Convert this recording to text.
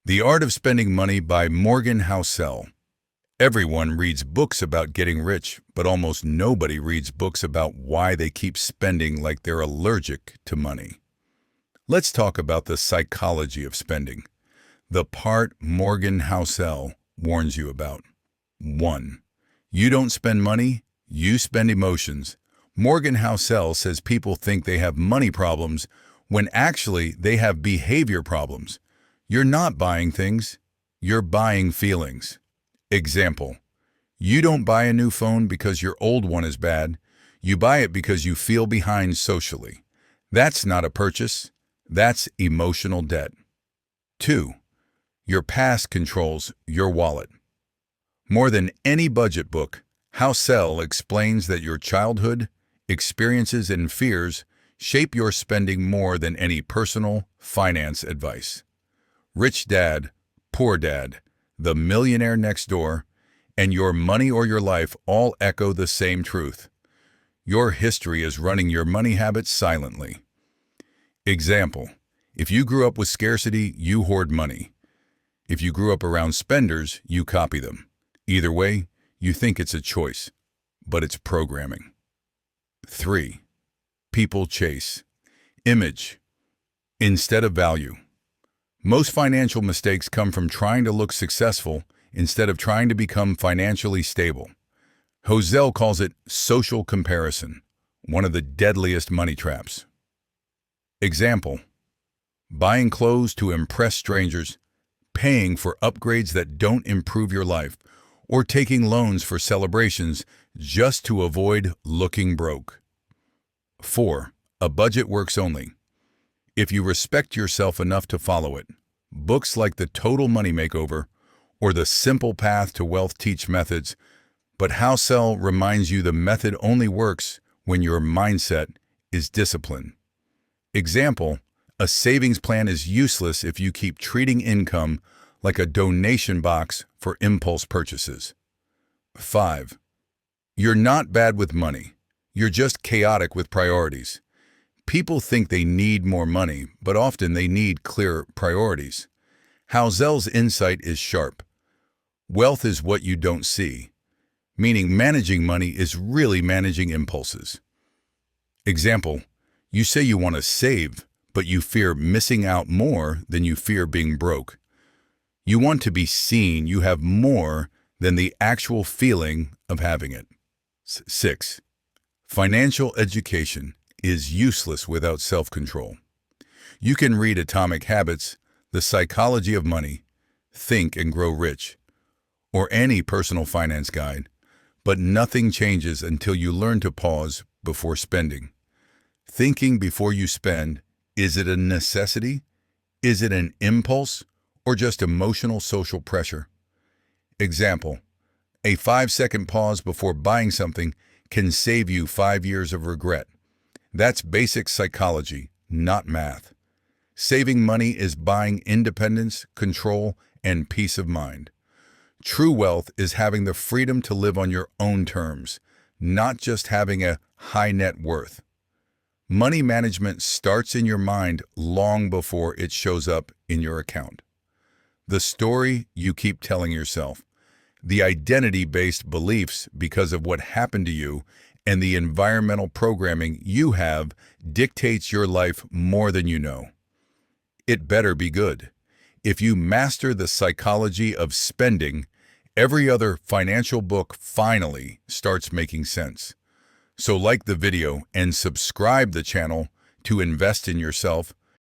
The Art of Spending Money by Morgan Housel. Everyone reads books about getting rich, but almost nobody reads books about why they keep spending like they're allergic to money. Let's talk about the psychology of spending, the part Morgan Housel warns you about. 1. You don't spend money, you spend emotions. Morgan Housel says people think they have money problems when actually they have behavior problems. You're not buying things, you're buying feelings. Example, you don't buy a new phone because your old one is bad. You buy it because you feel behind socially. That's not a purchase, that's emotional debt. 2. Your past controls your wallet. More than any budget book, Housel explains that your childhood, experiences, and fears shape your spending more than any personal finance advice. Rich Dad, Poor Dad, The Millionaire Next Door, and Your Money or Your Life all echo the same truth. Your history is running your money habits silently. Example, if you grew up with scarcity, you hoard money. If you grew up around spenders, you copy them. Either way, you think it's a choice, but it's programming. 3. People chase. Image instead of value. Most financial mistakes come from trying to look successful instead of trying to become financially stable. Housel calls it social comparison, one of the deadliest money traps. Example, buying clothes to impress strangers, paying for upgrades that don't improve your life, or taking loans for celebrations just to avoid looking broke. 4. A budget works only if you respect yourself enough to follow it. Books like The Total Money Makeover or The Simple Path to Wealth teach methods, but Housel reminds you the method only works when your mindset is disciplined. Example, a savings plan is useless if you keep treating income like a donation box for impulse purchases. 5. You're not bad with money. You're just chaotic with priorities. People think they need more money, but often they need clear priorities. Housel's insight is sharp. Wealth is what you don't see, meaning managing money is really managing impulses. Example, you say you want to save, but you fear missing out more than you fear being broke. You want to be seen you have more than the actual feeling of having it. 6. Financial education is useless without self-control. You can read Atomic Habits, The Psychology of Money, Think and Grow Rich, or any personal finance guide, but nothing changes until you learn to pause before spending. Thinking before you spend, is it a necessity? Is it an impulse? Or just emotional social pressure? Example, a 5-second pause before buying something can save you 5 years of regret. That's basic psychology, not math. Saving money is buying independence, control, and peace of mind. True wealth is having the freedom to live on your own terms, not just having a high net worth. Money management starts in your mind long before it shows up in your account. The story you keep telling yourself, the identity-based beliefs because of what happened to you, and the environmental programming you have dictates your life more than you know. It better be good. If you master the psychology of spending, every other financial book finally starts making sense. So like the video and subscribe the channel to invest in yourself